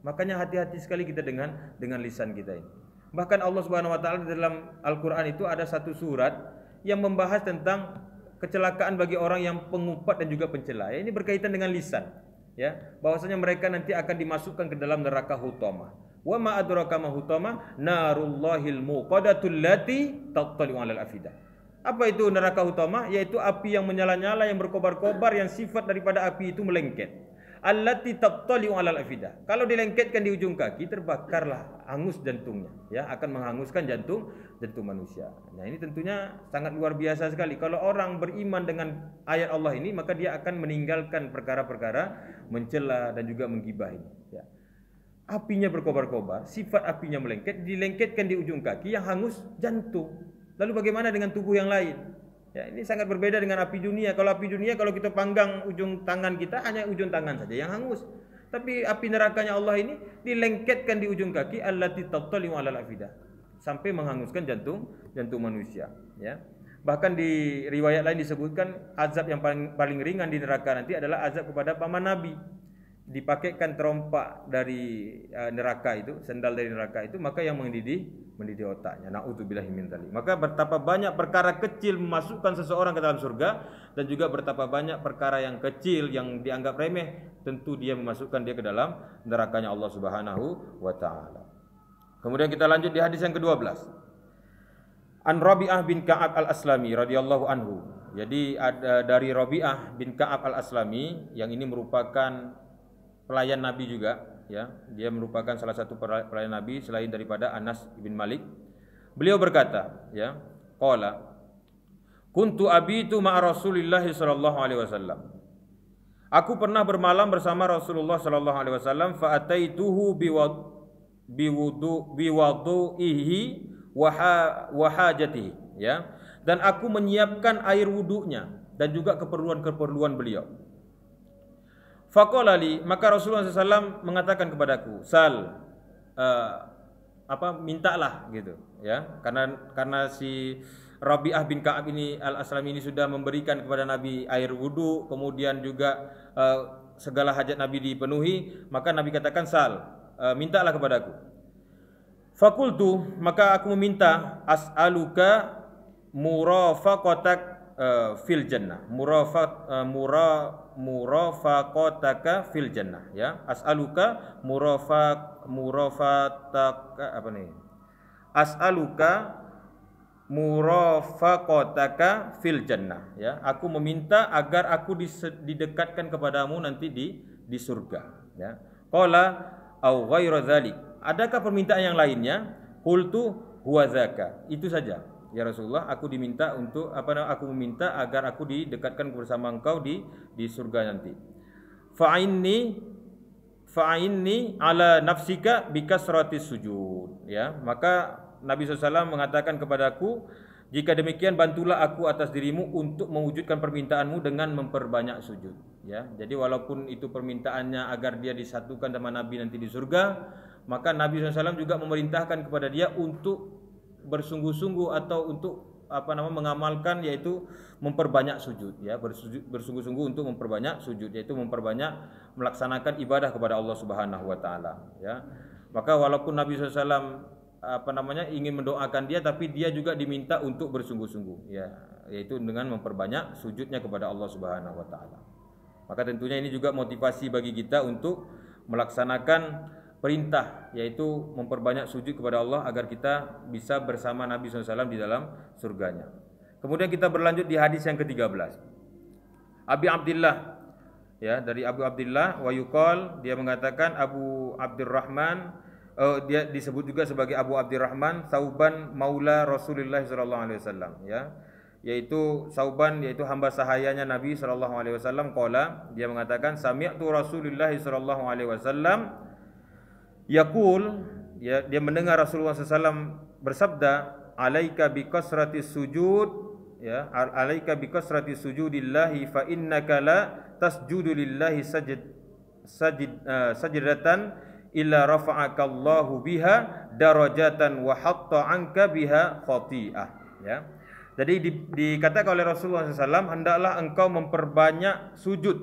Makanya hati-hati sekali kita dengan lisan kita ini. Bahkan Allah Subhanahu wa taala dalam Al-Qur'an itu ada satu surat yang membahas tentang kecelakaan bagi orang yang pengumpat dan juga pencela. Ini berkaitan dengan lisan, ya. Bahwasanya mereka nanti akan dimasukkan ke dalam neraka hutamah. Wa ma adraka ma hutama narullahil muqadatul lati tattali'u 'alal afidah. Apa itu neraka hutama? Yaitu api yang menyala-nyala, yang berkobar-kobar, yang sifat daripada api itu melengket. Allati tattali'u 'alal afidah. Kalau dilengketkan di ujung kaki, terbakarlah, hangus jantungnya, ya, akan menghanguskan jantung manusia. Nah, ini tentunya sangat luar biasa sekali. Kalau orang beriman dengan ayat Allah ini, maka dia akan meninggalkan perkara-perkara mencela dan juga menggibahi, ya. Apinya berkobar-kobar, sifat apinya melengket, dilengketkan di ujung kaki yang hangus jantung. Lalu bagaimana dengan tubuh yang lain? Ya, ini sangat berbeda dengan api dunia. Kalau api dunia, kalau kita panggang ujung tangan kita, hanya ujung tangan saja yang hangus. Tapi api nerakanya Allah ini dilengketkan di ujung kaki, allati tattali'u 'alal afidah, sampai menghanguskan jantung manusia, ya. Bahkan di riwayat lain disebutkan azab yang paling ringan di neraka nanti adalah azab kepada paman Nabi. Dipakaikan terompak dari neraka itu, sendal dari neraka itu, maka yang mendidih otaknya. Na'udzubillahi min dzalik. Maka betapa banyak perkara kecil memasukkan seseorang ke dalam surga, dan juga betapa banyak perkara yang kecil yang dianggap remeh, tentu dia memasukkan dia ke dalam nerakanya Allah Subhanahu wa taala. Kemudian kita lanjut di hadis yang ke-12. An Rabi'ah bin Ka'ab al-Aslami radhiyallahu anhu. Jadi ada dari Rabi'ah bin Ka'ab al-Aslami, yang ini merupakan pelayan Nabi juga, ya. Dia merupakan salah satu pelayan Nabi selain daripada Anas bin Malik. Beliau berkata, ya, qala kuntu abitu ma'a Rasulillah sallallahu alaihi wasallam. Aku pernah bermalam bersama Rasulullah sallallahu alaihi wasallam, fa ataituhu biwudu'ihi wa hajatihi, ya. Dan aku menyiapkan air wudunya dan juga keperluan-keperluan beliau. Faqala li, maka Rasulullah SAW mengatakan kepadaku, sal, mintalah, gitu, ya. Karena si Rabi'ah bin Ka'ab ini al-Aslami ini sudah memberikan kepada Nabi air wudu, kemudian juga segala hajat Nabi dipenuhi, maka Nabi katakan, sal, mintalah kepadaku. Fakultu, maka aku meminta, as'aluka murafaqatak fil jannah, murafaqataka fil jannah, ya. As'aluka murafataka, apa nih? As'aluka murafaqataka fil jannah, ya. Aku meminta agar aku didekatkan kepadamu nanti di surga, ya. Qala au ghairu dzalik. Adakah permintaan yang lainnya? Qultu huwa dzaka. Itu saja. Ya Rasulullah, aku diminta untuk aku meminta agar aku didekatkan bersama engkau di surga nanti. Fa'inni ala nafsika bikasratis sujud, ya. Maka Nabi SAW mengatakan kepadaku, jika demikian bantulah aku atas dirimu untuk mewujudkan permintaanmu dengan memperbanyak sujud, ya. Jadi walaupun itu permintaannya agar dia disatukan sama Nabi nanti di surga, maka Nabi SAW juga memerintahkan kepada dia untuk bersungguh-sungguh atau untuk mengamalkan, yaitu memperbanyak sujud, ya. Bersungguh-sungguh untuk memperbanyak sujud, yaitu memperbanyak melaksanakan ibadah kepada Allah Subhanahu wa taala, ya. Maka walaupun Nabi SAW ingin mendoakan dia, tapi dia juga diminta untuk bersungguh-sungguh, ya, yaitu dengan memperbanyak sujudnya kepada Allah Subhanahu wa taala. Maka tentunya ini juga motivasi bagi kita untuk melaksanakan perintah, yaitu memperbanyak sujud kepada Allah agar kita bisa bersama Nabi SAW di dalam surganya. Kemudian kita berlanjut di hadis yang ke-13. Abi Abdillah, ya, dari Abu Abdillah wa yuqal, dia mengatakan Abu Abdurrahman, dia disebut juga sebagai Abu Abdurrahman Sauban maula Rasulullah sallallahu alaihi wasallam, ya. Yaitu Sauban, yaitu hamba sahayanya Nabi sallallahu alaihi wasallam, qala, dia mengatakan sami'tu Rasulullah sallallahu alaihi wasallam yaqul, ya, dia mendengar Rasulullah SAW bersabda, alaika bi kasratis sujud, ya, alaika bikasrati sujudillahi fa innaka la tasjudu lillahi sajdatan illa rafa'akallahu biha darajatan wa hatta anka biha khati'ah, ya. Jadi dikatakan oleh Rasulullah SAW, hendaklah engkau memperbanyak sujud,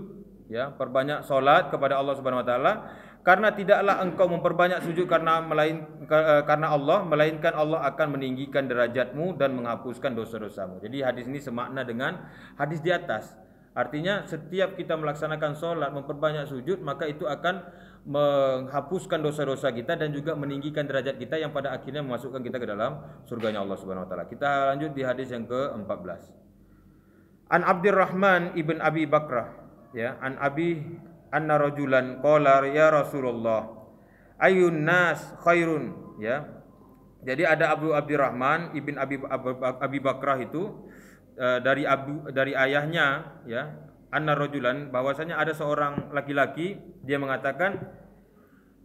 ya, perbanyak solat kepada Allah Subhanahu Wa Taala, karena tidaklah engkau memperbanyak sujud karena Allah, melainkan Allah akan meninggikan derajatmu dan menghapuskan dosa-dosamu. Jadi hadis ini semakna dengan hadis di atas. Artinya setiap kita melaksanakan solat, memperbanyak sujud, maka itu akan menghapuskan dosa-dosa kita dan juga meninggikan derajat kita yang pada akhirnya memasukkan kita ke dalam surganya Allah Subhanahu Wa Taala. Kita lanjut di hadis yang ke-14. An Abdurrahman ibn Abi Bakrah, ya, an Abi anna rajulan qala ya Rasulullah ayun nas khairun, ya. Jadi ada Abu Abdurrahman ibn Abi Bakrah itu dari ayahnya, ya, anna rajulan, bahwasanya ada seorang laki-laki, dia mengatakan,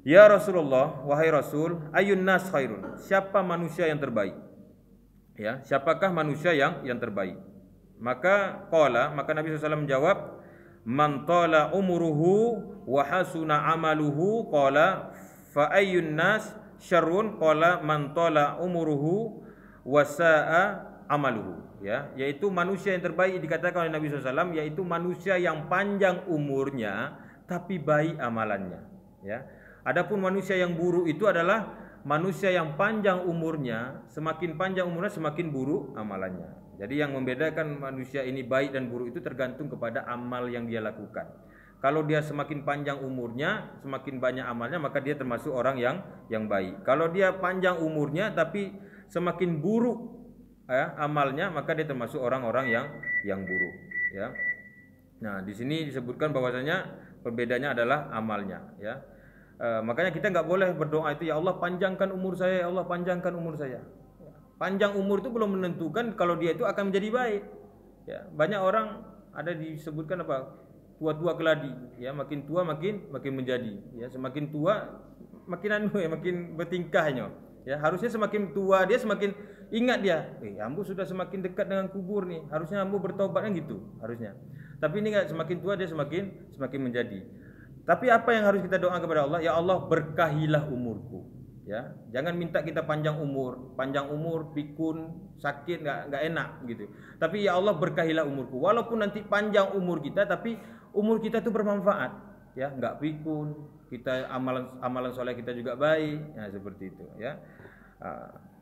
ya Rasulullah, wahai Rasul, ayun nas khairun, siapa manusia yang terbaik, ya, siapakah manusia yang terbaik? Maka Nabi SAW menjawab, man tala umuruhu wa hasuna amaluhu. Qala fa ayyun nas syarrun? Qala man tala umuruhu wa sa'a amaluhu, ya, yaitu manusia yang terbaik dikatakan oleh Nabi SAW, yaitu manusia yang panjang umurnya tapi baik amalannya, ya. Adapun manusia yang buruk itu adalah manusia yang panjang umurnya, semakin panjang umurnya semakin buruk amalannya. Jadi yang membedakan manusia ini baik dan buruk itu tergantung kepada amal yang dia lakukan. Kalau dia semakin panjang umurnya, semakin banyak amalnya, maka dia termasuk orang yang baik. Kalau dia panjang umurnya tapi semakin buruk, ya, amalnya, maka dia termasuk orang-orang yang buruk, ya. Nah, di sini disebutkan bahwasanya perbedaannya adalah amalnya, ya. Makanya kita nggak boleh berdoa itu, ya Allah panjangkan umur saya, ya Allah panjangkan umur saya. Panjang umur itu belum menentukan kalau dia itu akan menjadi baik, ya. Banyak orang ada disebutkan apa, tua-tua keladi, ya, makin tua makin menjadi, ya, semakin tua makin makin bertingkahnya, ya. Harusnya semakin tua dia semakin ingat dia, ambu sudah semakin dekat dengan kubur nih, harusnya ambu bertobat, kan gitu harusnya. Tapi ini enggak, semakin tua dia semakin menjadi. Tapi apa yang harus kita doa kepada Allah? Ya Allah, berkahilah umurku, ya. Jangan minta kita panjang umur pikun, sakit, enggak enak gitu. Tapi ya Allah, berkahilah umurku. Walaupun nanti panjang umur kita, tapi umur kita itu bermanfaat, ya, enggak pikun, kita amalan soleh kita juga baik, ya, seperti itu, ya.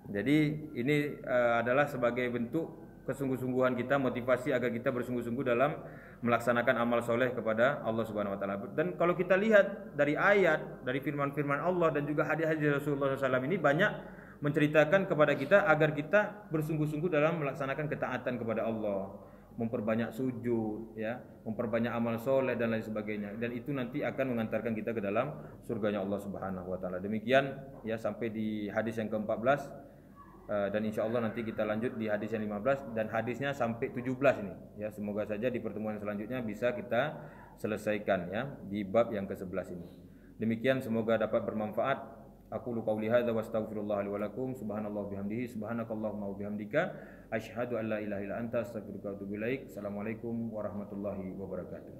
Jadi ini adalah sebagai bentuk kesungguh-sungguhan kita, motivasi agar kita bersungguh-sungguh dalam melaksanakan amal soleh kepada Allah Subhanahu Wa Taala. Dan kalau kita lihat dari ayat, dari firman-firman Allah dan juga hadis-hadis Rasulullah SAW ini banyak menceritakan kepada kita agar kita bersungguh-sungguh dalam melaksanakan ketaatan kepada Allah, memperbanyak sujud, ya, memperbanyak amal soleh dan lain sebagainya. Dan itu nanti akan mengantarkan kita ke dalam surganya Allah Subhanahu Wa Taala. Demikian, ya, sampai di hadis yang ke-14. Dan insya Allah nanti kita lanjut di hadis yang 15 dan hadisnya sampai 17 ini, ya. Semoga saja di pertemuan selanjutnya bisa kita selesaikan, ya, di bab yang ke-11 ini. Demikian, semoga dapat bermanfaat. Aku qauli hadza wa astaghfirullah li wa lakum. Subhanallah bihamdihi, subhanakallahumma wa bihamdika, asyhadu an la ilaha illa anta, astaghfiruka wa atubu ilaik. Assalamualaikum warahmatullahi wabarakatuh.